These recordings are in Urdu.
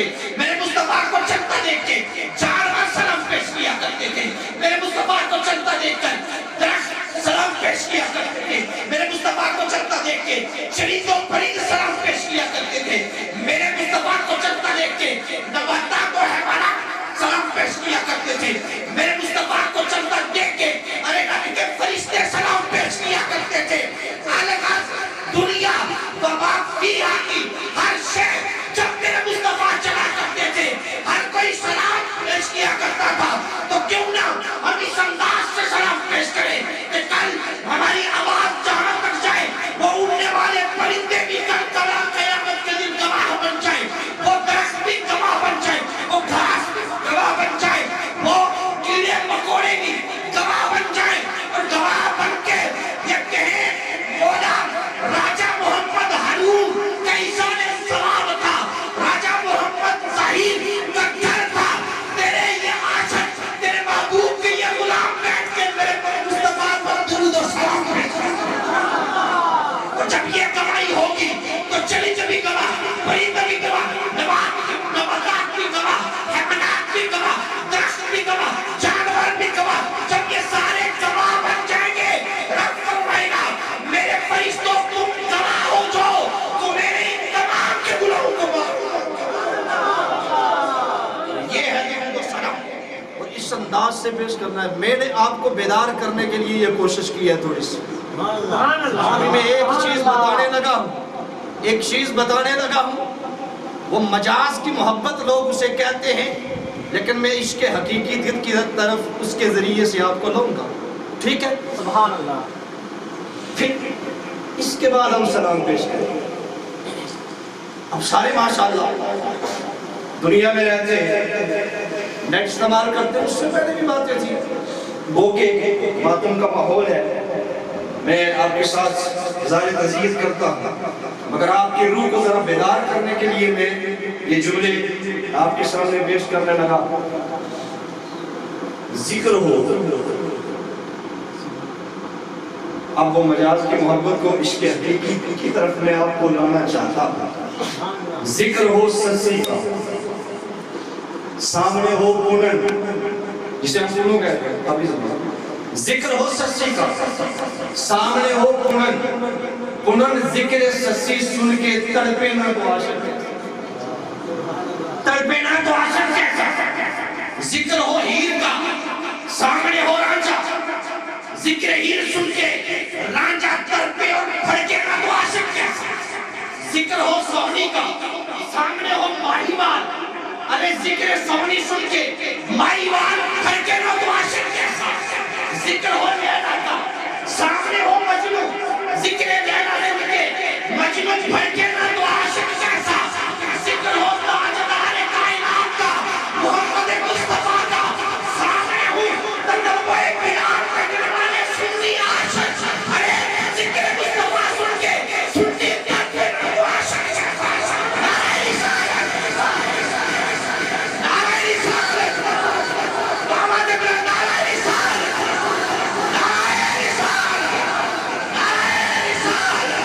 کے میرے مصطفیٰ کو چلتا دیکھ کے 4 بار سلام پیش کیا کرتے تھے. میرے مصطفیٰ کو چلتا دیکھ کر درخت سلام پیش کیا کرتے تھے. میرے مصطفیٰ کو چلتا دیکھ کے چڑید و پرند سلام پیش کیا کرتے تھے. میرے مصطفیٰ کو چلتا دیکھ کے نباتات و حیوانات سلام پیش کیا کرتے تھے. میرے مصطفیٰ کو چلتا دیکھ کے ارے نبی کے فرشتے سلام پیش کیا کرتے تھے. دنیا وما فیہا کی ہر شے جب میرے مصطفیٰ چلا کرتے تھے ہر کوئی سلام پیش کیا کرتا تھا. تو کیوں نہ ہم اس انداز سے سلام پیش کریں کہ کل ہماری آواز جہاں تک جائے وہ اڑنے والے پرندے بھی کل قیامت کے دن گواہ بن جائے, وہ درخت بھی گواہ بن جائے, وہ گھاس بھی گواہ بن جائے, وہ کیڑے مکوڑے بھی گواہ بن جائے, اور گواہ بن کے یہ کہیں مولا راجہ محمد ہارون کا ایزان ثواب تھا, راجہ محمد ظاہر کا گھر تھا, تیرے یہ عاشق تیرے محبوب کے یہ غلام بیٹھ کے میرے مصطفیٰ پر درود و سلام اور جب یہ گواہی ہوگی تو چلی جبھی گواہ, پرندہ بھی گواہ, نباتات بھی گواہ, حیوانات بھی گواہ, درخت بھی گواہ, جانور بھی گواہ. جب یہ سارے گواہ بن جائیں گے رب فرمائے گا میرے فرشتوں تم گواہ ہو جاؤ تو میرے ان تمام کے گناہوں کو معاف. یہ ہے درود و سلام. اور اس انداز سے پیش کرنا ہے. میں نے آپ کو بیدار کرنے کے لیے یہ کوشش کی ہے تھوڑی سی. ابھی میں ایک چیز بتانے لگا ہوں, وہ مجاز کی محبت لوگ اسے کہتے ہیں, لیکن میں عشق حقیقی دل کی طرف اس کے ذریعے سے آپ کو لاؤں گا. ٹھیک ہے, سبحان اللہ. پھر اس کے بعد ہم سلام پیش کریں. اب سارے ماشاءاللہ دنیا میں رہتے ہیں, نیٹ استعمال کرتے ہیں, اس سے پہلے بھی باتیں تھی, وہ کہ باتوں کا ماحول ہے. میں آپ کے ساتھ اظہار تعزیت کرتا ہوں, مگر آپ کی روح کو ذرا بیدار کرنے کے لیے میں یہ جملے آپ کے سامنے پیش کرنے لگا. ذکر ہو, اب وہ مجاز کی محبت کو عشق حقیقی کی طرف میں آپ کو لانا چاہتا ہوں. ذکر ہو سچی کا, سامنے ہو پونن, جسے ہم پونوں کہتے ہیں ابھی زمان. ذکر ہو سچی کا, سامنے ہو پونن, پونن ذکر سچی سن کے تڑپے نہ تو عاشق کیسا, تڑپے نہ تو عاشق کیسا. ذکر ہو ہیر کا, سامنے ہو رانجھا, ذکر ہیر سن کے رانجھا تڑپے اور پھڑکے نہ تو عاشق کیسا. ذکر ہو سونی کا, سامنے ہو ماہی وال, ارے ذکر سونی سن کے ماہی وال پھڑکے نہ تو عاشق کیسا. ذکر ہو لیلا کا, سامنے ہو مجنو, ذکر لیلا سن کے مجنو پھڑکے نہ تو عاشق کیسا. ذکر ہو تاجدار کائنات کا, محمد مصطفیٰ کا, سامنے ہو تنوع بیان کرنے والے سنی عاشق. ارے ذکر مصطفیٰ سن کے سنی تڑپے نہ تو عاشق کیسا. نعرہ رسالت, نعرہ رسالت, محمد ابن نعرہ رسالت, نعرہ رسالت, نعرہ رسالت.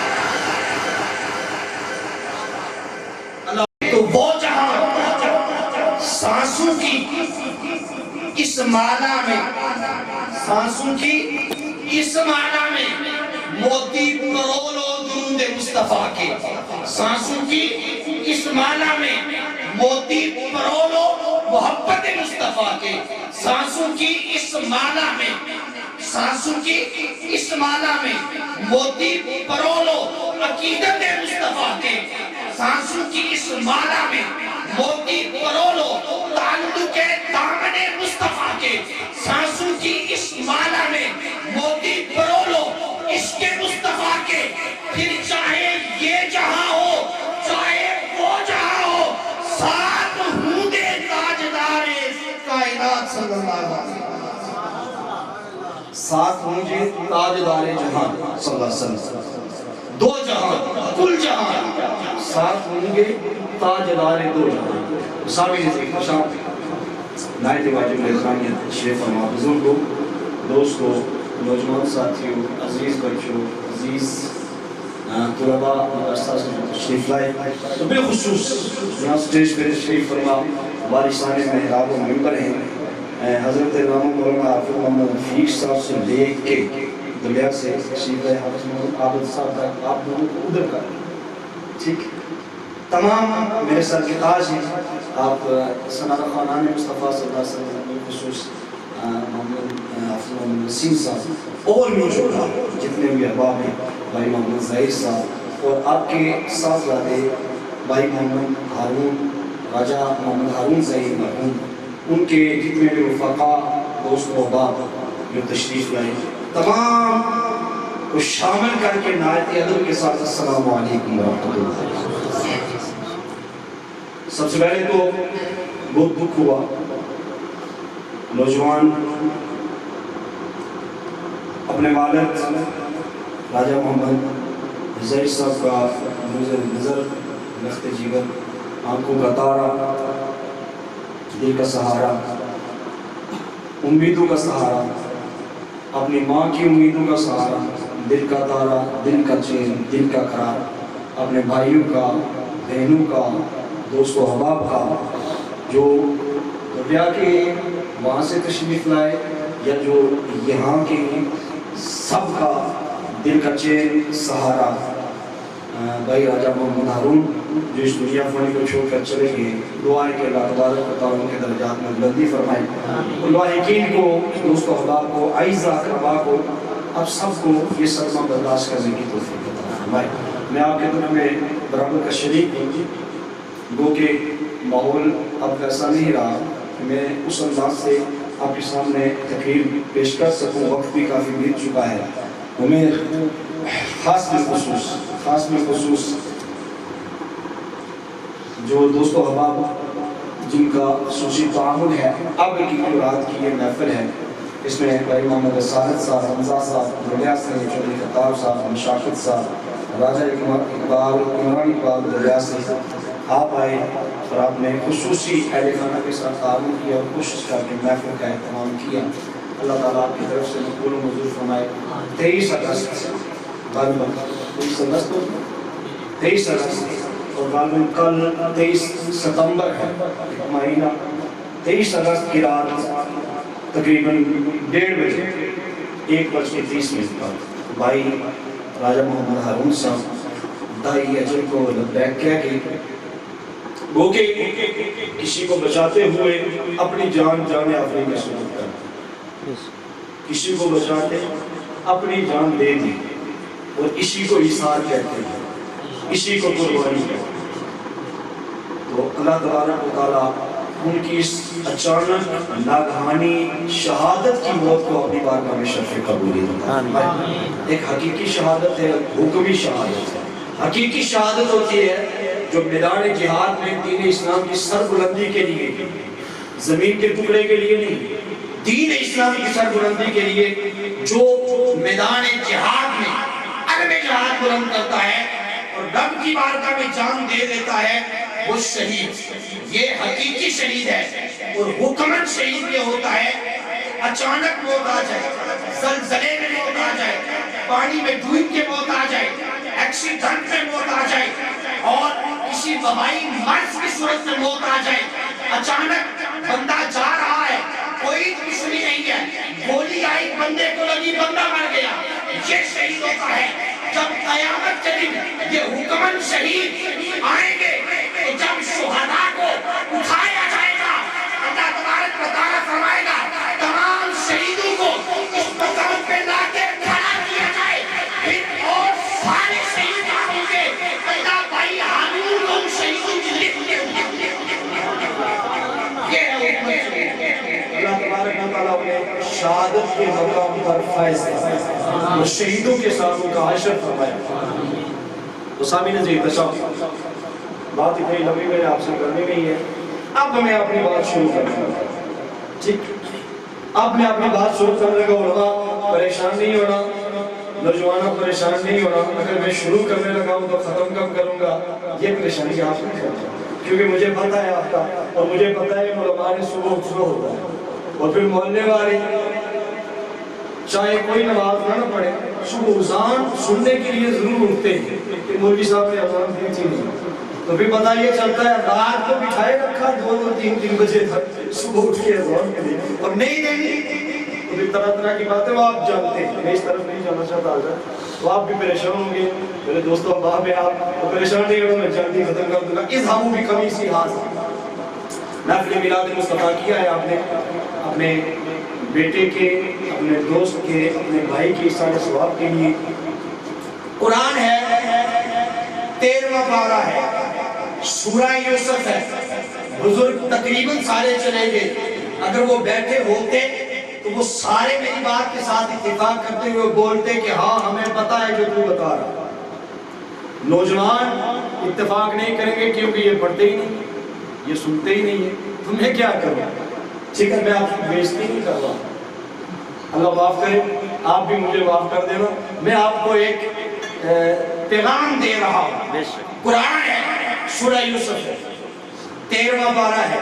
تو وہ جہاں سانسوں کی اس معنی میں, سانسوں کی اس معنی میں موتی پرولو درود مصطفیٰ کے, سانسوں کی اس معنی میں موتی پرولو محبت مصطفیٰ کے, سانسوں کی اس معنی میں, سانسوں کی اس معنی میں موتی پرولو عقیدت مصطفیٰ کے, سانسوں کی اس معنی میں موتی پرولو تعلق دامن مصطفیٰ کے, سانسوں کی اس معنی میں موتی پرولو عشق مصطفیٰ کے. پھر چاہے یہ جہاں ہو چاہے وہ جہاں ہو, ساتھ ہوں دے تاجدار کائنات صلی اللہ علیہ وسلم, ساتھ مجھے تاجدار جہان صلی اللہ علیہ وسلم. دو جہاں کل جہان, ساتھ ہوں گے تاجدار دو جہاں. سامنے سے خوشام نائٹ واجب لخانیت شیخ فرما بزرگوں, دوستوں, نوجوان ساتھیوں, عزیز بچوں, عزیز طلباء مدرسہ سے تشریف لائے، تو بالخصوص یہاں سٹیج پہ تشریف فرما وارثان محراب و ممبر ہیں حضرت امام مولانا حافظ محمد رفیق صاحب سے لے کے دلیا سے تشریف لائے حافظ محمد عابد صاحب تک آپ دونوں کو ادھر کر ٹھیک، تمام میرے سر کے تاج ہیں آپ سنارہ خانان مصطفیٰ صلی اللہ علیہ وسلم بالخصوص محمد حافظ محمد نسیم صاحب اور موجودہ جتنے بھی احباب ہیں بھائی محمد ظاہر صاحب اور آپ کے صاحبزادے بھائی محمد ہارون راجہ محمد ہارون ظاہر مرحوم، ان کے جتنے بھی رفقا دوست و احباب جو تشریف لائے تمام کو شامل کر کے نہایت ادب کے ساتھ السلام علیکم ورحمۃ اللہ۔ سب سے پہلے تو بہت دکھ ہوا، نوجوان اپنے والد راجہ محمد ظاہر صاحب کا نظر رخت جگر آنکھوں کا تارا دل کا سہارا امیدوں کا سہارا اپنی ماں کی امیدوں کا سہارا دل کا تارا دل کا چین دل کا قرار اپنے بھائیوں کا بہنوں کا دوست و احباب کا جو دنیا کے وہاں سے تشریف لائے یا جو یہاں کے سب کا دل کا چین سہارا بھائی راجہ محمد ہارون جو اس دنیا فانی کو چھوڑ کر چلے گئے، دعا ہے کہ اللہ تبارک و تعالیٰ ان کے درجات میں بلندی فرمائے، الواحقین کو دوست و احباب کو اعزاء اقربا کو اب سب کو یہ صدمہ برداشت کرنے کی توفیق عطا فرمائے۔ میں آپ کے دنوں میں برابر کا شریک ہوں، گو کہ ماحول اب ایسا نہیں رہا کہ میں اس انداز سے آپ کے سامنے تقریر پیش کر سکوں، وقت بھی کافی بیت چکا ہے۔ ہمیں خاص بالخصوص جو دوست و احباب جن کا خصوصی تعامل ہے، اب کی رات کی یہ محفل ہے، اس میں بھائی محمد رسالت صاحب، حمزہ صاحب، دلیا سے چودھری خطاب صاحب، مشاقت صاحب، راجہ اقبال عمران اقبال دلیا سے آپ آئے اور آپ نے خصوصی اہل خانہ کے ساتھ تعاون کیا اور کوشش کر کے محفل کا اہتمام کیا۔ اللہ تعالیٰ آپ کی طرف سے مقبول و منظور فرمائے۔ 23 اگست اور غالباً کل 23 ستمبر ہے مہینہ، 23 اگست کی رات تقریباً 1:30 بجے 1:30 پر بھائی راجہ محمد ہارون صاحب دائی اجل کو لبیک کہہ کے گو کہ کسی کو بچاتے ہوئے اپنی جان آفرین کا سلوک کر، کسی کو بچاتے اپنی جان دے دی اور اسی کو ایثار کہتے ہیں، اسی کو قربانی کہتے ہیں۔ تو اللہ تبارک و تعالیٰ ان کی اس اچانک ناگہانی شہادت کی موت کو اپنی بارگاہ میں شرف قبولی دیتا ہے۔ ایک حقیقی شہادت ہے، حکمی شہادت ہے۔ حقیقی شہادت ہوتی ہے جو میدان جہاد میں دین اسلام کی سربلندی کے لیے، زمین کے ٹکڑے کے لیے نہیں، دین اسلام کی سربلندی کے لیے جو میدان جہاد میں علم جہاد بلند کرتا ہے اور رب کی بارگاہ میں جان دے دیتا ہے، وہ شہید، یہ حقیقی شہید ہے۔ اور حکمن شہید یہ ہوتا ہے اچانک موت آ جائے، زلزلے میں موت آ جائے، پانی میں ڈوب کے موت آ جائے، ایکسیڈنٹ میں موت آ جائے اور کسی وبائی مرض کی صورت میں موت آ جائے، اچانک بندہ جا رہا ہے، کوئی دشمنی نہیں ہے، گولی آئی بندے کو لگی، بندہ مر گیا، یہ شہید ہوتا ہے۔ جب قیامت کے دن یہ حکمن شہید آئیں گے تو جب شہداء کو اٹھایا جائے گا، اللہ تبارک و تعالیٰ فرمائے گا تمام شہیدوں کو اس مقام پہ لا کے کھڑا کیا جائے، پھر اور سارے شہید ہوں گے، اللہ بھائی ہارون کو ان شہیدوں کی لسٹ میں یہ ہے حکمت شہید۔ اللہ تبارک و تعالیٰ نے شہادت کے مقام پر فائز کیا اور شہیدوں کے ساتھ ان کا حشر فرمایا۔ تو سامعین عزیز، بات اتنی لمبی میں نے آپ سے کرنی نہیں ہے، اب میں اپنی بات شروع کرنا ہوں، ٹھیک؟ اب میں اپنی بات شروع کرنے لگا، علماء پریشان نہیں ہونا، نوجوانوں پریشان نہیں ہونا، اگر میں شروع کرنے لگا ہوں تو ختم کب کروں گا، یہ پریشانی آپ نہیں کرتا، کیونکہ مجھے پتہ ہے آپ کا، اور مجھے پتہ ہے علماء نے صبح اٹھنا ہوتا ہے، اور پھر محلے والے چاہے کوئی نماز نہ پڑھے، صبح اذان سننے کے لیے ضرور اٹھتے ہیں کہ مولوی صاحب نے اذان دی تھی نہیں، تو پھر پتہ یہ چلتا ہے رات کو بٹھائے رکھا 2-3 بجے تک صبح اٹھ کے اذان کے لیے اور نہیں دینی، تو پھر طرح طرح کی باتیں وہ آپ جانتے ہیں، میں اس طرف نہیں جانا چاہتا آج، تو آپ بھی پریشان ہوں گے میرے دوستوں وہاں پہ آپ پریشان نہیں ہو، میں جلدی ختم کر دوں گا۔ اذهبوا بقمیصی ھذا، نفل میلاد مصطفیٰ کیا ہے آپ نے اپنے بیٹے کے، اپنے دوست کے، اپنے بھائی کے سارے ثواب کے لیے۔ قرآن ہے 13واں پارہ ہے، سورہ یوسف ہے، بزرگ تقریباً سارے چلے گئے، اگر وہ بیٹھے ہوتے تو وہ سارے میری بات کے ساتھ اتفاق کرتے ہوئے بولتے کہ ہاں ہمیں پتہ ہے جو تو بتا رہا۔ نوجوان اتفاق نہیں کریں گے کیونکہ یہ پڑھتے ہی نہیں، یہ سنتے ہی نہیں ہے، تو میں کیا کروں؟ ٹھیک ہے، میں آپ کی بےزتی نہیں کر رہا، اللہ معاف کرے، آپ بھی مجھے معاف کر دینا۔ میں آپ کو ایک پیغام دے رہا ہوں، قرآن ہے، سورہ یوسف ہے، 13واں پارہ ہے،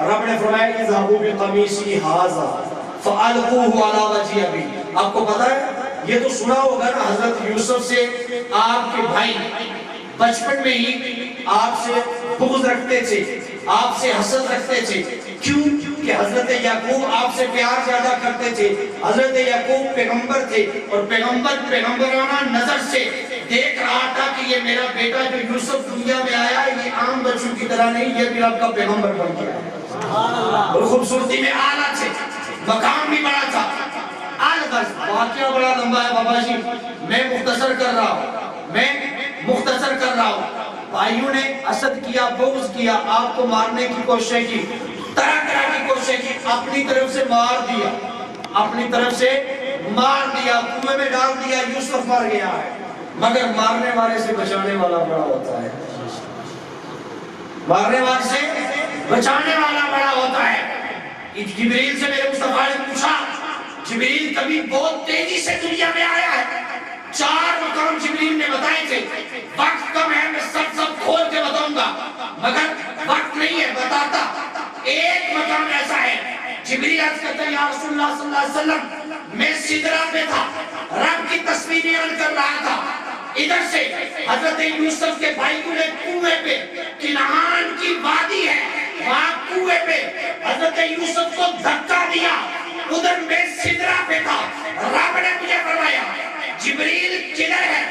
رب نے فرمایا اذهبوا بقمیصی ھذا فألقوه علی وجہ ابی۔ آپ کو پتا ہے یہ تو سنا ہوگا نا، حضرت یوسف سے آپ کے بھائی بچپن میں ہی آپ سے بغض رکھتے تھے، آپ سے حسد رکھتے تھے، کیوں کہ حضرت یعقوب آپ سے پیار زیادہ کرتے تھے۔ حضرت یعقوب پیغمبر تھے اور پیغمبرانہ نظر سے دیکھ رہا تھا کہ یہ میرا بیٹا جو یوسف دنیا میں آیا یہ عام بچوں کی طرح نہیں، یہ بھی رب کا پیغمبر بن گیا ہے، اور خوبصورتی میں اعلیٰ تھے، مقام بھی بڑا تھا۔ واقعہ بڑا لمبا ہے بابا جی، میں مختصر کر رہا ہوں۔ بھائیوں نے حسد کیا، بغض کیا، آپ کو مارنے کی کوشش کی، طرح طرح کی کوشش کی، اپنی طرف سے مار دیا، کنویں میں ڈال دیا، یوسف مر گیا ہے، مگر مارنے والے سے بچانے والا بڑا ہوتا ہے، مارنے والے سے بچانے والا بڑا ہوتا ہے۔ جبریل سے میرے مصطفیٰ نے پوچھا، جبریل کبھی بہت تیزی سے دنیا میں آیا ہے؟ 4 مقام جبریل نے بتائے تھے، وقت کم ہے میں سب کھول کے بتاؤں گا، مگر وقت نہیں ہے بتاتا۔ ایک مقام ایسا ہے، جبریل عرض کرتا ہے یا رسول اللہ صلی اللہ علیہ وسلم میں سدرہ پہ تھا، رب کی تسبیح بیان کر رہا تھا، ادھر سے حضرت یوسف کے بھائی کو نے کنویں پہ، کنعان کی وادی ہے وہاں کنویں پہ حضرت یوسف کو دھکا دیا، ادھر میں سدرہ پہ تھا، رب نے مجھے فرمایا جبریل کدھر ہے؟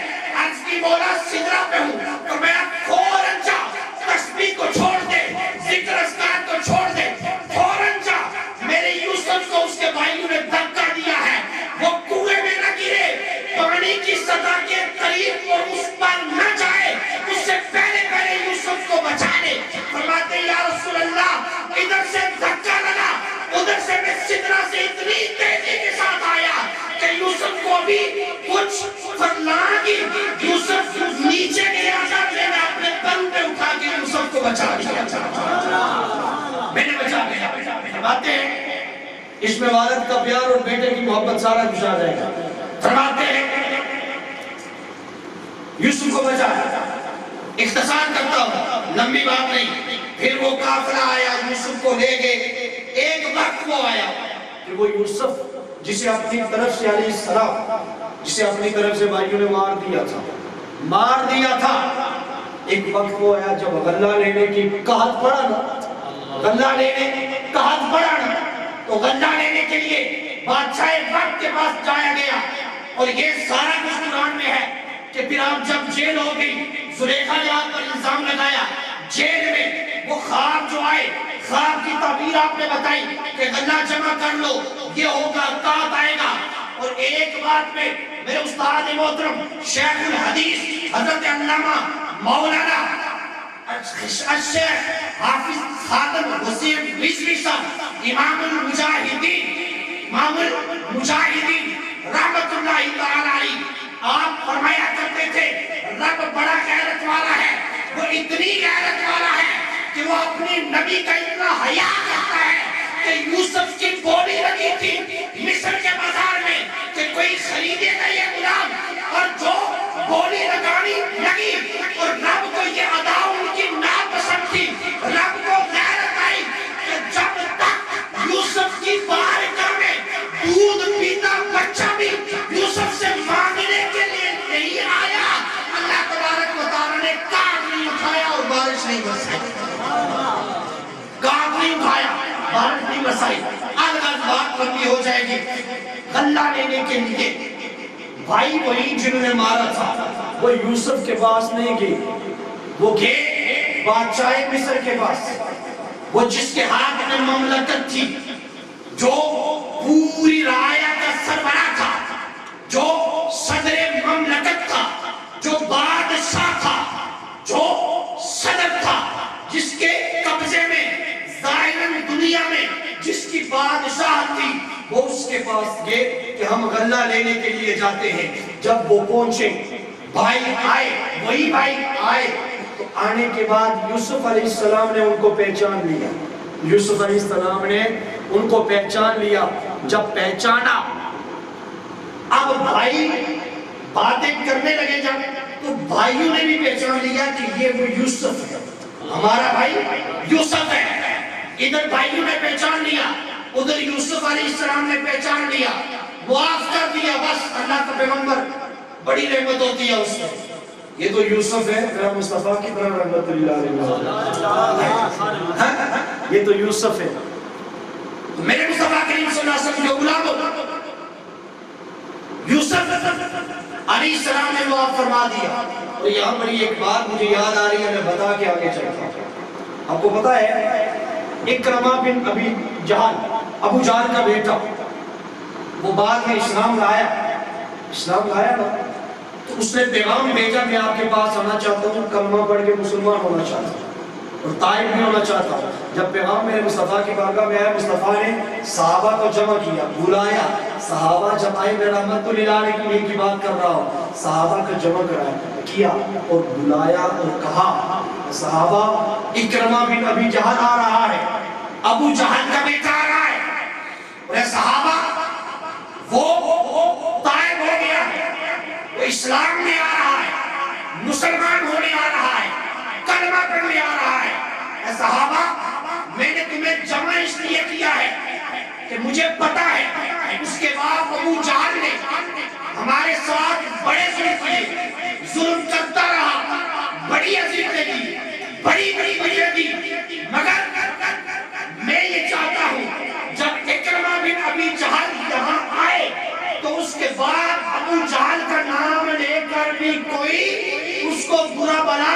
عرض کی بولا سدرہ پہ ہوں، تو میں فوراً جا تسبیح کو چھوڑ دے، ذکر اذکار کو چھوڑ دے، فوراً جا، میرے یوسف کو اس کے بھائیوں نے دھکا دیا ہے، وہ کنویں میں نہ گرے، پانی کی سطح کے قریب وہ اس پر نہ جائے، اس سے پہلے یوسف کو بچا لے۔ فرماتے یا رسول اللہ ادھر سے دھکا لگا، ادھر سے میں سدرہ سے اتنی تیزی کے ساتھ آیا کہ یوسف کو بھی کچھ فرلانگ کی، یوسف نیچے گیا تھا، میں نے اپنے پل پہ اٹھا کے یوسف کو بچا لیا، میں نے بچا لیا۔ باتیں ہیں اس میں والد کا پیار اور بیٹے کی محبت سارا کچھ آ جائے گا۔ فرماتے ہیں یوسف کو بچایا، اختصار کرتا ہوں لمبی بات نہیں، پھر وہ قافلہ آیا یوسف کو لے گئے۔ ایک وقت وہ آیا کہ وہ یوسف جسے اپنی طرف سے علیہ السلام، جسے اپنی طرف سے بھائیوں نے مار دیا تھا، ایک وقت وہ آیا جب غلہ لینے کی قحط پڑا نا، تو غلہ لینے کے لیے بادشاہ وقت کے پاس جایا گیا، اور یہ سارا کچھ قرآن میں ہے کہ پھر آپ جب جیل ہو گئی، زلیخا نے آپ پر الزام لگایا، جیل میں وہ خواب جو آئے، خواب کی تعبیر آپ نے بتائی کہ غلہ جمع کر لو، یہ ہوگا، کات آئے گا، اور ایک بات میں میرے استاد محترم شیخ الحدیث حضرت علامہ مولانا الشیخ حافظ خاتم حسین رضوی صاحب امام المجاہدین رحمت اللہ تعالی علیہ، آپ فرمایا کرتے تھے رب بڑا غیرت والا ہے، وہ اتنی غیرت والا ہے کہ وہ اپنی نبی کا اتنا حیا کرتا ہے کہ یوسف کی بولی لگی تھی مصر کے بازار میں کہ کوئی خریدے گا یہ غلام، اور جو بولی لگانی لگی اور رب کو یہ ادا ان کی ناپسند تھی، رب کو غیرت آئی کہ جب تک یوسف کی بارگاہ میں دودھ پیتا بچہ بھی یوسف سے مانگنے رسائی، الگ بات لمبی ہو جائے گی۔ غلہ لینے کے لیے بھائی وہی جنہوں نے مارا تھا وہ یوسف کے پاس نہیں گئے، وہ گئے بادشاہ مصر کے پاس، وہ جس کے ہاتھ میں مملکت تھی، جو پوری رعایا کا سربراہ تھا، جو صدر مملکت تھا، جو بادشاہ تھا، جو صدر تھا، جس کے قبضے میں ظاہراً دنیا میں جس کی بادشاہ تھی، وہ اس کے پاس گئے کہ ہم غلہ لینے کے لیے جاتے ہیں۔ جب وہ پہنچے، بھائی آئے، وہی بھائی آئے، تو آنے کے بعد یوسف علیہ السلام نے ان کو پہچان لیا، یوسف علیہ السلام نے ان کو پہچان لیا۔ جب پہچانا، اب بھائی باتیں کرنے لگے جب، تو بھائیوں نے بھی پہچان لیا کہ یہ وہ یوسف ہے، ہمارا بھائی یوسف ہے۔ ادھر بھائیوں نے پہچان لیا، ادھر یوسف علیہ السلام نے پہچان لیا، معاف کر دیا، بس اللہ کا پیغمبر بڑی رحمت ہوتی ہے اس میں۔ یہ تو یوسف ہے، میرا مصطفیٰ کی طرح رحمت اللہ علیہ، یہ تو یوسف ہے، میرے مصطفیٰ کریم صلی اللہ علیہ وسلم کے غلاموں، یوسف علیہ السلام نے معاف فرما دیا۔ تو یہاں پر ایک بات مجھے یاد آ رہی ہے، میں بتا کے آگے چلتا ہوں۔ آپ کو پتا ہے اکرمہ بن ابی جہل، ابو جہل کا بیٹا، وہ بعد میں اسلام لایا نا، تو اس نے پیغام بھیجا میں آپ کے پاس آنا چاہتا ہوں، کلمہ پڑھ کے مسلمان ہونا چاہتا ہوں اور تائب بھی ہونا چاہتا ہوں۔ جب پیغام میرے مصطفیٰ کی بارگاہ میں آیا، مصطفیٰ نے صحابہ کو جمع کیا، بلایا، صحابہ جب آئے، میں رحمت اللہ کی بات کر رہا ہوں، صحابہ کو جمع کیا اور بلایا اور کہا صحابہ اکرمہ بن ابی جہل آ رہا ہے، ابو جہل کا بیٹا آ رہا ہے، اور صحابہ وہ تائب ہو گیا ہے، وہ اسلام میں آ رہا ہے، مسلمان ہونے آ رہا ہے، کلمہ پڑھنے آ رہا ہے۔ اے صحابہ، میں نے تمہیں جمع اس لیے کیا ہے کہ مجھے پتا ہے اس کے بعد ابو جہل نے ہمارے ساتھ بڑے ظلم کیے، ظلم کرتا رہا، بڑی اذیتیں دی، بڑی دی، مگر میں یہ چاہتا ہوں جب اکرمہ بن ابی جہل یہاں آئے تو اس کے بعد ابو جہل کا نام لے کر بھی کوئی اس کو برا بلا،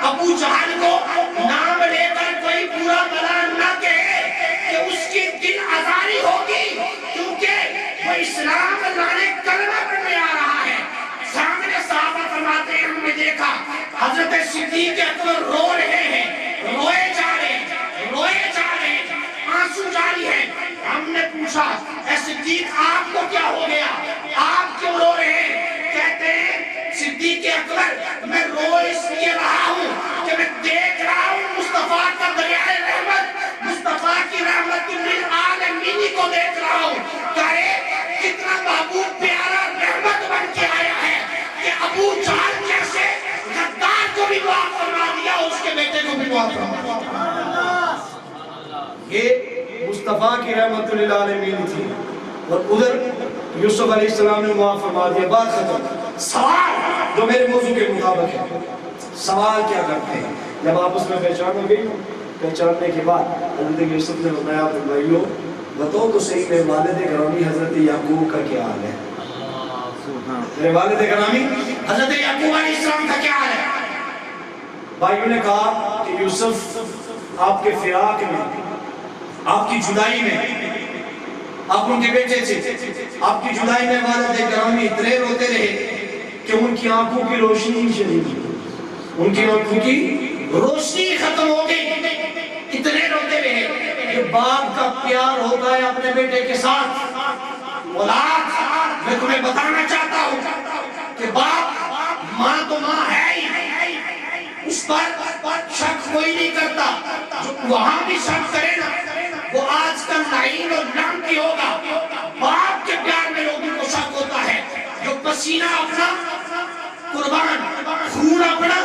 ابو جہل کو نام لے کر کوئی برا بلا نہ کہے کہ اس کی دل آزاری ہوگی، کیونکہ وہ اسلام لانے کلمہ پڑھنے آ رہا ہے۔ سامنے صحابہ فرماتے ہیں، ہم نے دیکھا حضرت صدیق اکبر رو رہے ہیں، روئے جا رہے ہیں، آنسو جاری ہے۔ ہم نے پوچھا اے صدیق آپ کو کیا ہو گیا، آپ کیوں رو رہے ہیں؟ کہتے ہیں صدیق اکبر میں رو اس لیے رہا ہوں کہ میں دیکھ رہا ہوں مصطفیٰ کا دریائے رحمت، مصطفیٰ کی رحمت للعالمین کو دیکھ رہا ہوں، کہ کتنا محبوب پیارا رحمت بن کے آیا ہے کہ ابو جہل جیسے غدار کو بھی معاف فرما دیا، اس کے بیٹے کو بھی معاف فرما دیا۔ یہ مصطفیٰ کی رحمت للعالمین تھی، اور ادھر یوسف علیہ السلام نے معاف فرما دیا، بات ختم۔ سوال جو میرے موضوع کے مطابق ہے، سوال کیا کرتے ہیں جب آپ اس میں پہچان ہو گئی؟ پہچاننے کے بعد حضرت یوسف نے بتایا اپنے بھائیوں بتاؤ تو صحیح میرے والد گرامی حضرت یعقوب کا کیا حال ہے، میرے والد گرامی حضرت یعقوب علیہ السلام کا کیا حال ہے؟ بھائیوں نے کہا کہ یوسف آپ کے فراق میں، آپ کی جدائی میں، آپ ان کے بیٹے تھے، آپ کی جدائی میں والد گرامی اتنے روتے رہے کہ ان کی آنکھوں کی روشنی چلی گئی، ان کی آنکھوں کی روشنی ختم ہو گئی، اتنے روتے رہے۔ یہ باپ کا پیار ہوتا ہے اپنے بیٹے کے ساتھ۔ اولاد، میں تمہیں بتانا چاہتا ہوں کہ باپ، ماں تو ماں ہے ہی، اس پر شک کوئی نہیں کرتا، جو وہاں بھی شک کرے نا وہ آج کل لائن اور لانتی ہوگا۔ باپ کے پیار میں لوگوں کو شک ہوتا ہے، جو پسینہ اپنا قربان، خون اپنا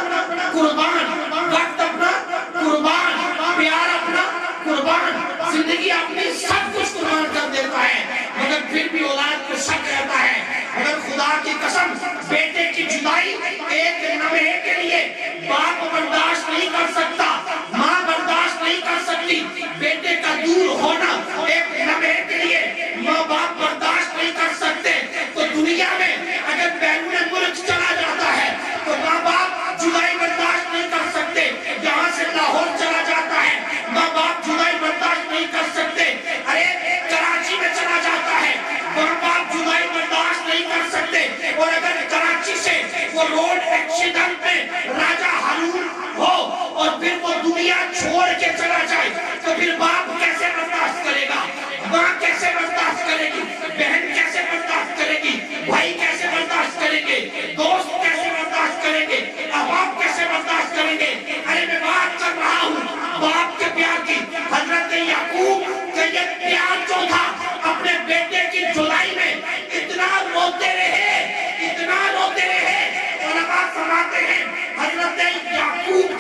قربان، وقت اپنا قربان، پیار اپنا قربان، زندگی اپنی سب کچھ قربان کر دیتا ہے، مگر پھر بھی اولاد کو شک رہتا ہے۔ مگر خدا کی قسم، بیٹے کی جدائی ایک لمحے کے لیے باپ برداشت نہیں کر سکتا، ماں برداشت نہیں کر سکتی، بیٹے کا دور ہونا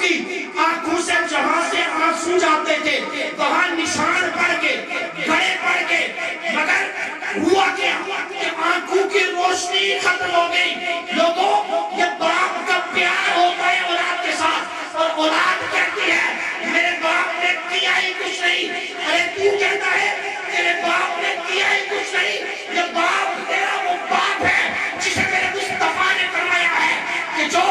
کی آنکھوں سے جہاں سے آنسو جاتے تھے وہاں نشان پڑ کے گڑے پڑ کے، مگر ہوا کیا کہ آنکھوں کی روشنی ختم ہو گئی. لوگوں، یہ باپ کا پیار ہوتا ہے اولاد کے ساتھ، اور اولاد کہتی ہے میرے باپ نے کیا ہی کچھ نہیں. ارے تو کہتا ہے تیرے باپ نے کیا ہی کچھ نہیں. یہ باپ تیرا وہ باپ ہے جسے میرے مصطفیٰ نے فرمایا ہے کہ جو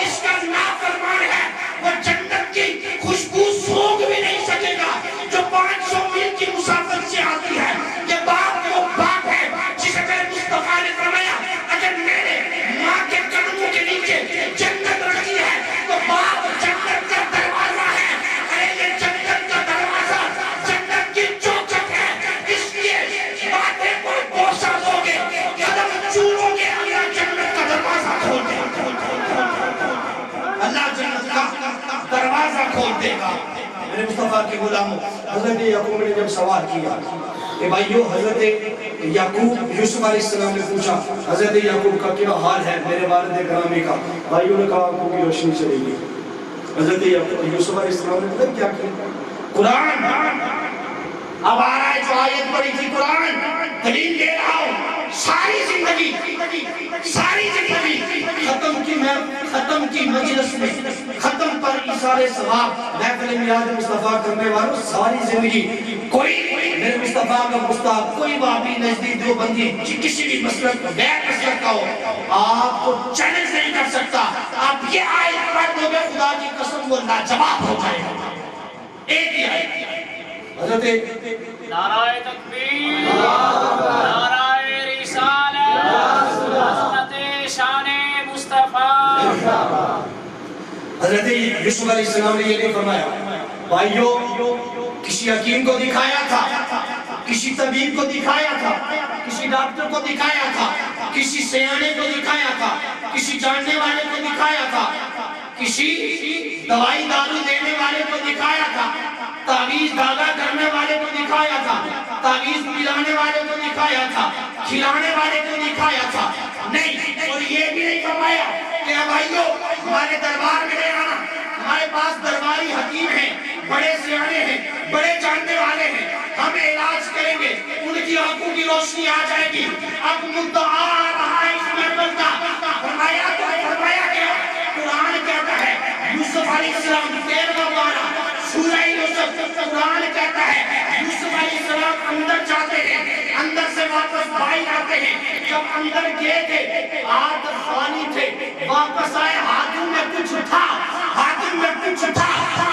اس کا نافرمان ہے وہ جنت کی خوشبو سونگھ بھی نہیں سکے گا جو 500 میل کی مسافت سے آتی ہے. یہ باپ وہ باپ ہے جسے میرے مصطفیٰ نے فرمایا اگر میں نے ماں کے قدموں کے نیچے جنت رکھی ہے تو باپ جنت کا دروازہ ہے. ارے یہ جنت کا دروازہ جنت کی چوکھٹ ہے. اس لیے باتیں کو بوسہ دو گے، قدم چورو گے، اللہ جنت کا دروازہ کھول دے گا. اللہ جنت کا دروازہ کھول دے گا. میرے مصطفیٰ کے غلاموں، حضرت یعقوب نے جب سوال کیا کہ بھائیو، حضرت یعقوب یوسف علیہ السلام نے پوچھا حضرت یعقوب کا کیا حال ہے میرے والد گرامی کا؟ بھائیوں نے کہا آنکھوں کی روشنی چلے گی. حضرت یوسف علیہ السلام نے پتہ کیا کیا؟ قرآن اب آ رہا ہے جو آیت پڑھی تھی، قرآن دلیل دے رہا ہوں. ساری زندگی ختم کی مجلس میں، ختم پر ایثار ثواب محفل میلاد مصطفیٰ کرنے والوں ساری زندگی کوئی میرے مصطفیٰ کا گستاخ، کوئی وہابی نجدی دیوبندی کسی بھی مسلک غیر مسلک کا ہو، آپ کو چیلنج نہیں کر سکتا. آپ یہ آیت پڑھ دو گے خدا کی قسم وہ لاجواب ہو جائے گا. ایک ہی آیت حضرت نعرہ تکبیر، نعرہ رسالت، عظمت شان مصطفیٰ. حضرت یوسف علیہ السلام نے یہ نہیں فرمایا بھائیو، کسی حکیم کو دکھایا تھا، کسی طبیب کو دکھایا تھا، کسی ڈاکٹر کو دکھایا تھا، کسی سیانے کو دکھایا تھا، کسی جاننے والے کو دکھایا تھا، کسی دوائی دارو دینے والے کو دکھایا تھا، تعویذ داغا کرنے والے کو دکھایا تھا، تعویذ پلانے والے کو دکھایا تھا، کھلانے والے کو دکھایا تھا. نہیں، اور یہ بھی نہیں فرمایا کہ بھائیو ہمارے دربار میں نہیں آنا، ہمارے پاس درباری حکیم ہیں، بڑے سیانے ہیں، بڑے جاننے والے ہیں، ہم علاج کریں گے، ان کی آنکھوں کی روشنی آ جائے گی. اب مدعا آ رہا ہے اس محفل کا. فرمایا گیا، قرآن کہتا ہے یوسف علیہ السلام 13واں پارہ سورہ یوسف، قرآن کہتا ہے یوسف علیہ السلام اندر جاتے ہیں، اندر سے واپس باہر آتے ہیں. جب اندر گئے تھے ہاتھ خالی تھے، واپس آئے ہاتھوں میں کچھ تھا،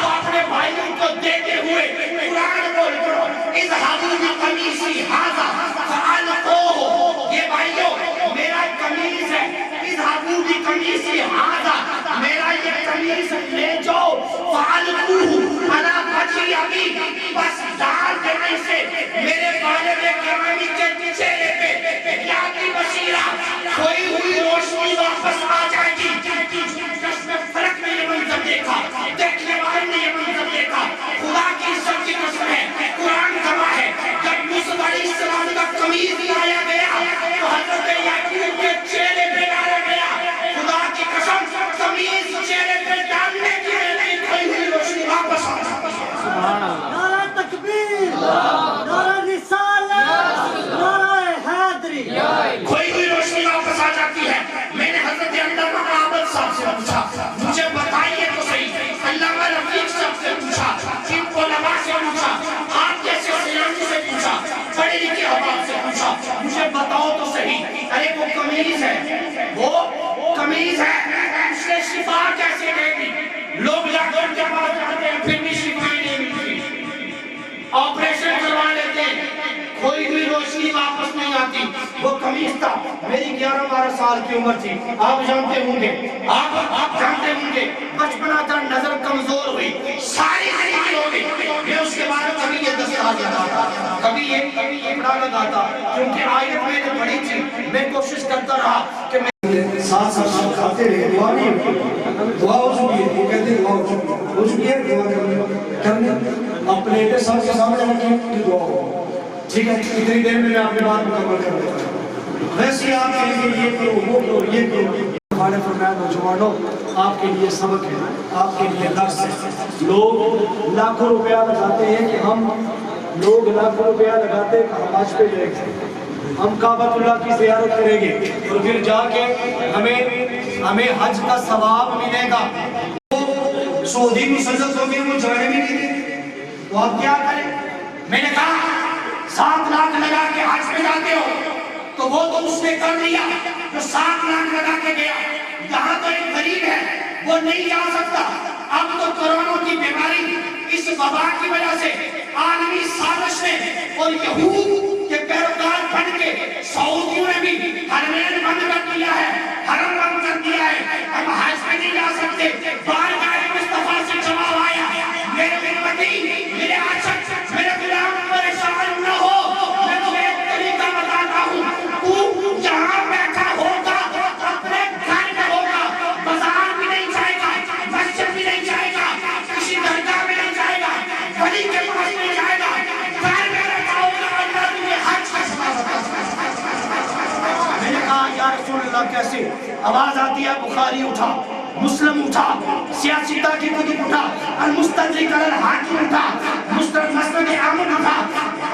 تو اپنے بھائیوں کو دیتے ہوئے قرآن بول پڑھو اذهبوا بقمیصی ھذا فألقوہ. یہ بھائیوں میرا قمیص ہے، اذهبوا بقمیصی ھذا، میرا یہ قمیص لے جاؤ، فألقوہ علی وجہ ابی، بس ڈال دینے سے میرے والد گرامی کے چہرے پہ یاتی بصیرہ کھوئی ہوئی روشنی واپس آ جائے گی. جس میں فرق میں یہ منظر دیکھا، دیکھنے والے نے یہ منظر دیکھا. خدا کی عزت کی قسم ہے، قرآن گواہ ہے، جب یوسف علیہ السلام کا قمیص لایا گیا تو حضرت یعقوب کے چہرے پہ ڈالا گیا. خدا کی قسم قمیص چہرے پہ ڈالنے کی نہیں، کھوئی ہوئی روشنی واپس آ جائے. سبحان اللہ. نعرہ تکبیر، نعرہ رسالت، نعرہ حیدری. کھوئی ہوئی روشنی واپس آ جاتی ہے. میں نے حضرت علامہ عابد صاحب سے پوچھا، مجھے بتائیے تو صحیح، علامہ رفیق صاحب سے پوچھا، ان علماء سے پوچھا، آپ جیسے سیانی سے پوچھا، پڑھے لکھے احباب سے پوچھا، مجھے بتاؤ تو صحیح. ارے وہ قمیص ہے، وہ قمیص ہے، اس نے شفا کیسے دے دی؟ لوگ ڈاکٹر کے پاس جاتے ہیں پھر بھی شفا نہیں ملتی، آپریشن کروا لیتے ہیں، کھوئی ہوئی روشنی واپس نہیں آتی. وہ قمیص تھا، میری 11-12 سال کی عمر تھی. آپ جانتے ہوں گے، آپ جانتے ہوں گے، بچپنا تھا، نظر کمزور ہوئی، ساری زندگی ہو گئی. میں اس کے بعد کبھی یہ دستار لگاتا، کبھی یہ کپڑا لگاتا، کیونکہ آیت میں نے پڑھی تھی. میں کوشش کرتا رہا کہ میں ساتھ ساتھ کھاتے رہے. دعا نہیں ہوتی، دعا ہو چکی ہے، وہ کہتے ہیں دعا ہو چکی ہے، دعا کرنے آپ پلیٹیں سب کے سامنے رکھیں کہ دعا ہو. ٹھیک ہے، اتنی دیر میں آپ کی بات مکمل کر دیتا ہوں. ویسے آپ کہیں گے یہ کرو، وہ کرو، یہ کرو. مصطفیٰ نے فرمایا نوجوانوں آپ کے لیے سبق ہے, آپ کے لیے درس ہے. لوگ لاکھوں روپیہ لگاتے ہیں کہ ہم حج پہ جائیں گے, ہم کعبۃ اللہ کی زیارت کریں گے اور پھر جا کے ہمیں حج کا ثواب ملے گا. سعودی مسلط ہو گئے, وہ جانے بھی نہیں دیتے, تو آپ کیا کریں؟ میں نے کہا 7 لاکھ لگا کے حج پہ جاتے ہو تو وہ تو اس نے کر لیا جو 7 لاکھ لگا کے گیا. یہاں تو ایک غریب ہے وہ نہیں جا سکتا. اب تو کروڑوں کی بیماری اس وبا کی وجہ سے عالمی سازش نے اور یہود کے پیروکار بن کے سعودیوں نے بھی حرمین بند کر دیا ہے, حرم بند کر دیا ہے. ہم حج پہ نہیں جا سکتے. بارگاہ مصطفیٰ سے جواب آیا, میرے امتی, میرے عاشق, میرے غلام پریشان نہ ہو, میں تمہیں ایک طریقہ بتاتا ہوں. تو جہاں بیٹھا ہوگا اپنے گھر میں ہوگا, بازار بھی نہیں جائے گا, مسجد بھی نہیں جائے گا, کسی درگاہ میں نہیں جائے گا, ولی کے پاس نہیں جائے گا, گھر میں رکھا ہوگا. اللہ تمہیں حج کا ثواب عطا. میں نے کہا یا رسول اللہ کیسے؟ آواز آتی ہے بخاری اٹھا, مسلم اٹھا, سیاستہ کی کتب اٹھا, المستدرک علی الحاکم اٹھا, مسند احمد اٹھا.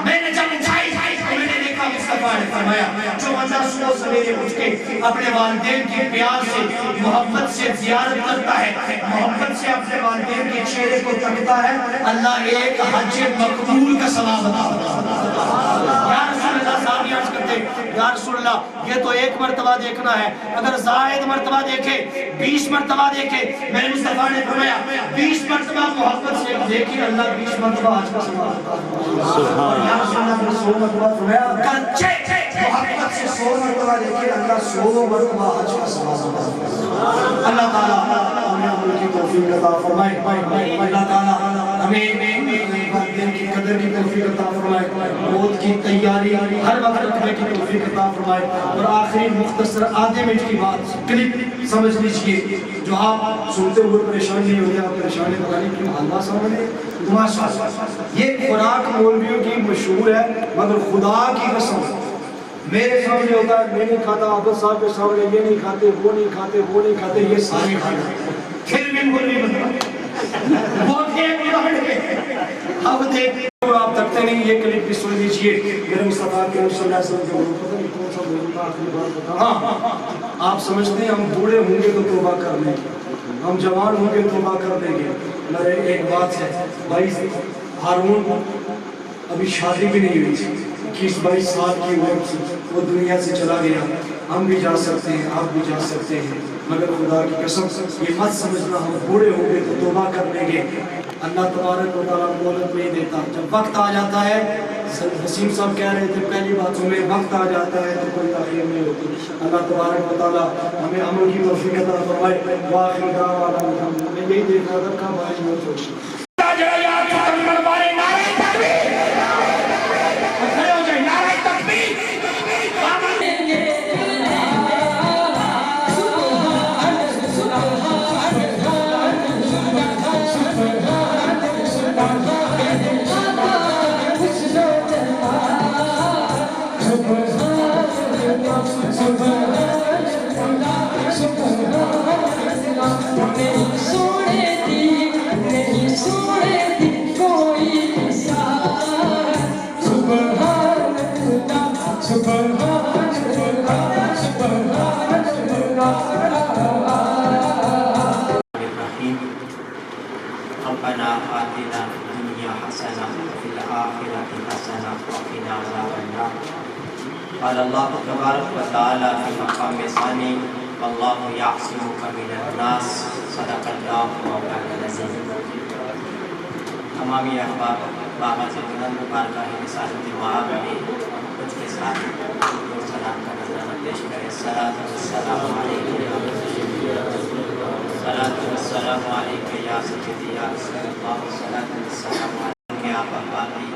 میں نے جب اٹھائی تو میں نے دیکھا مصطفیٰ نے فرمایا جو بندہ صبح سویرے اٹھ کے اپنے والدین کے پیار سے محبت سے زیارت کرتا ہے, محبت سے اپنے والدین کے چہرے کو تکتا ہے, اللہ ایک حج مقبول کا ثواب عطا فرماتا ہے. یا رسول اللہ صاحب عرض کرتے یا رسول اللہ یہ تو ایک مرتبہ دیکھنا ہے, اگر زائد مرتبہ دیکھے 20 مرتبہ دیکھے. میرے مصطفیٰ نے فرمایا 20 مرتبہ محبت سے دیکھے اللہ 20 مرتبہ حج کا ثواب عطا فرماتا ہے. یا رسول اللہ نے 100 مرتبہ فرمایا گرچہ محبت سے 100 مرتبہ دیکھے اللہ 100 مرتبہ حج کا ثواب عطا فرماتا ہے. اللہ تعالیٰ ہمیں عمل کی توفیق عطا فرمائے. اللہ تعالیٰ ہمیں والدین کی قدر کی توفیق عطا فرمائے, موت کی تیاری ہر وقت رکھنے کی توفیق عطا فرمائے. اور آخری مختصر آدھے منٹ کی بات کلپ سمجھ لیجئے, جو آپ سنتے ہوئے پریشان نہیں ہوتے, آپ پریشانی پتہ نہیں کیوں اللہ سامنے یہ خوراک مولویوں کی مشہور ہے, مگر خدا کی قسم میرے سامنے ہوتا ہے, میں نہیں کھاتا, عبد صاحب کے سامنے یہ نہیں کھاتے, وہ نہیں کھاتے, وہ نہیں کھاتے, یہ سارے کھاتے, پھر بھی مولوی بنتا وہ ایک لڑ کے اب دیکھتے آپ تکتے نہیں. یہ کلپ بھی سن لیجئے. میرے مصطفیٰ کے صلی اللہ علیہ وسلم کا پتہ نہیں کون سا موضوع تھا, آخری بات بتا. ہاں آپ سمجھتے ہیں ہم بوڑھے ہوں گے تو توبہ کر لیں گے, ہم جوان ہوں گے توبہ کر دیں گے. میرے ایک بات ہے بھائی, ہارون ابھی شادی بھی نہیں ہوئی تھی, 21-22 سال کی عمر تھی, وہ دنیا سے چلا گیا. ہم بھی جا سکتے ہیں, آپ بھی جا سکتے ہیں, مگر خدا کی قسم یہ مت سمجھنا ہم بوڑھے ہوں گے تو توبہ کر لیں گے. اللہ تبارک و تعالیٰ مہلت نہیں دیتا. جب وقت آ جاتا ہے, وسیم صاحب کہہ رہے تھے پہلی باتوں میں, وقت آ جاتا ہے تو کوئی تاخیر نہیں ہوتی. اللہ تبارک و تعالیٰ ہمیں عمل کی توفیق عطا فرمائے. وآخر دعوانا میں یہی دیکھ رہا تھا کب آج میں سوچ ربنا آتنا في الدنيا حسنة وفي الآخرة حسنة وقنا عذاب النار. قال الله تبارك وتعالى في مقام ثاني والله يعصمك من الناس. صدق الله مولانا العظيم. تمامی احباب بابا سے بلند مبارکہ رسالت مآب میں کچھ کے ساتھ سلام کا نظرانہ پیش کریں. الصلاۃ والسلام علیکم صلاۃ والسلام علیکم یا سیدی یا رسول اللہ. صلاۃ والسلام علیکم. آپ احبابی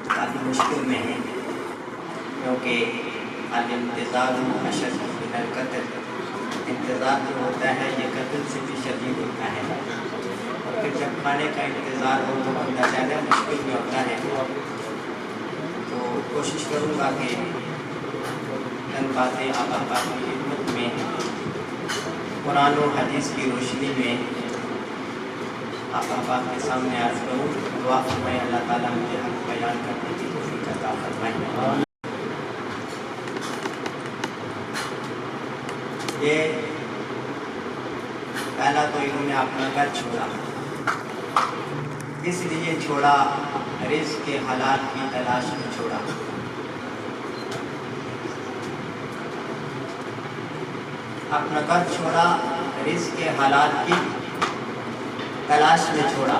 کافی مشکل میں ہیں کیونکہ الانتظار اشد من القتل. انتظار جو ہوتا ہے یہ قتل سے بھی شدید ہوتا ہے, اور پھر جب کھانے کا انتظار ہو تو بندہ زیادہ مشکل میں ہوتا ہے. تو کوشش کروں گا کہ چند باتیں آپ احباب کی خدمت میں قرآن و حدیث کی روشنی میں آپ احباب کے سامنے عرض کروں، دعا فرمائے اللہ تعالیٰ مجھے حق بیان کرنے کی توفیق عطا فرمائے۔ یہ پہلا تو انہوں نے اپنا گھر چھوڑا، اس لیے چھوڑا رزق کے حلال کی تلاش میں چھوڑا۔ اپنا گھر چھوڑا، رزق کے حلال کی تلاش میں چھوڑا۔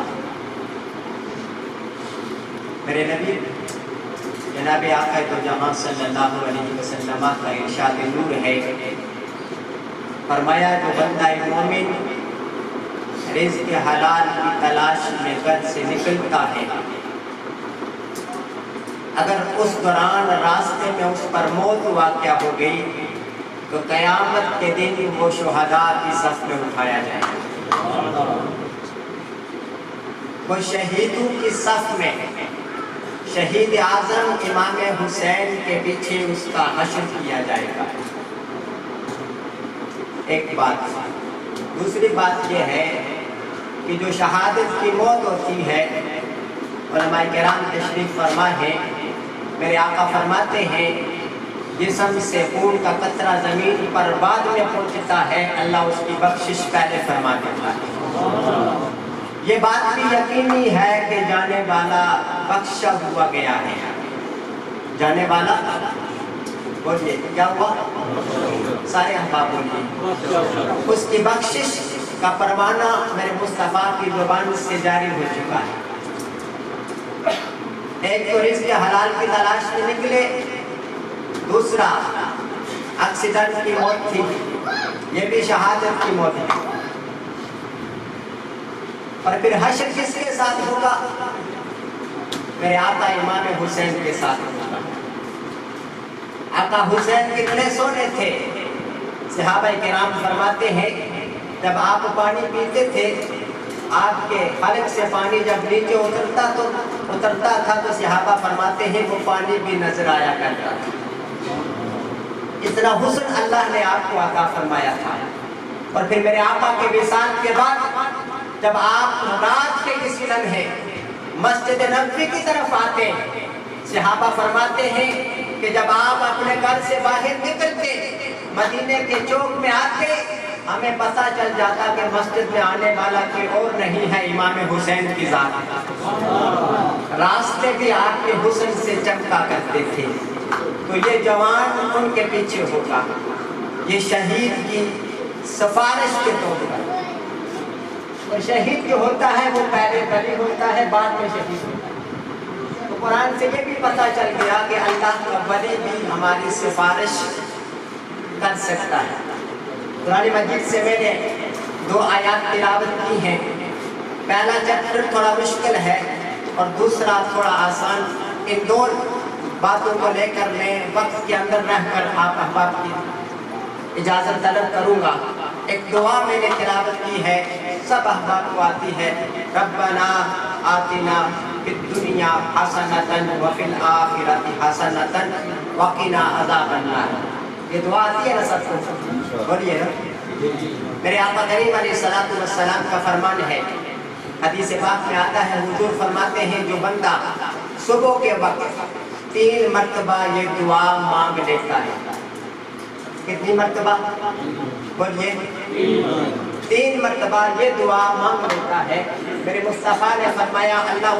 میرے نبی جناب آقا تو جہاں صلی اللہ علیہ وسلم کا ارشاد نور ہے، فرمایا جو بندہ مومن رزق کے حلال کی تلاش میں گھر سے نکلتا ہے، اگر اس دوران راستے میں اس پر موت واقع ہو گئی تو قیامت کے دن وہ شہداء کی صف میں اٹھایا جائے گا، وہ شہیدوں کی صف میں، شہید اعظم امام حسین کے پیچھے اس کا حشر کیا جائے گا۔ ایک بات۔ دوسری بات یہ ہے کہ جو شہادت کی موت ہوتی ہے، علماء کرام تشریف فرما ہے، میرے آقا فرماتے ہیں جسم سے خون کا قطرہ زمین پر بعد میں پہنچتا ہے، اللہ اس کی بخشش پہلے فرما دیتا ہے۔ یہ بات بھی یقینی ہے کہ جانے والا بخشا ہوا گیا ہے۔ جانے والا بولیے کیا ہوا؟ سارے احباب بولیے اس کی بخشش کا پروانہ میرے مصطفیٰ کی زبان سے جاری ہو چکا ہے۔ ایک تو رزق حلال کی تلاش میں نکلے، دوسرا ایکسیڈنٹ کی موت تھی، یہ بھی شہادت کی موت ہے۔ اور پھر حشر کس کے ساتھ ہوگا؟ میرے آقا امام حسین کے ساتھ ہوگا۔ آقا حسین کتنے سونے تھے؟ صحابہ کرام فرماتے ہیں جب آپ پانی پیتے تھے، آپ کے حلق سے پانی جب نیچے اترتا تھا تو صحابہ فرماتے ہیں وہ پانی بھی نظر آیا کرتا تھا۔ اتنا حسن اللہ نے آپ کو عطا فرمایا تھا۔ اور پھر میرے آقا کے وصال کے بعد جب آپ رات کے کسی لمحے مسجد نبوی کی طرف آتے، صحابہ فرماتے ہیں کہ جب آپ اپنے گھر سے باہر نکلتے، مدینے کے چوک میں آتے، ہمیں پتہ چل جاتا کہ مسجد میں آنے والا کوئی اور نہیں ہے، امام حسین کی ذات۔ راستے بھی آپ کے حسن سے چمکا کرتے تھے۔ تو یہ جوان ان کے پیچھے ہوگا، یہ شہید کی سفارش کے طور پر۔ اور شہید جو ہوتا ہے وہ پہلے ولی ہوتا ہے، بعد میں شہید ہوتا ہے۔ تو قرآن سے یہ بھی پتہ چل گیا کہ اللہ کا ولی بھی ہماری سفارش کر سکتا ہے۔ قرآن مجید سے میں نے 2 آیات تلاوت کی ہیں۔ پہلا چیپٹر تھوڑا مشکل ہے اور دوسرا تھوڑا آسان۔ ان 2 باتوں کو لے کر میں وقت کے اندر رہ کر آپ احباب کی اجازت طلب کروں گا۔ ایک دعا میں نے تلاوت کی ہے، سب احباب کو آتی ہے، ربنا آتنا فی الدنیا حسنۃ وفی الآخرۃ حسنۃ وقنا عذاب النار۔ یہ دعا آتی ہے نا سب کو؟ بولیے نا۔ میرے آقا کریم علیہ السلام کا فرمان ہے، حدیث پاک میں آتا ہے، حضور فرماتے ہیں جو بندہ صبح کے وقت 3 مرتبہ یہ دعا مانگ لیتا ہے۔ کتنی مرتبہ؟ بولیے 3 مرتبہ یہ دعا مانگ لیتا ہے، میرے مصطفیٰ نے فرمایا اللہ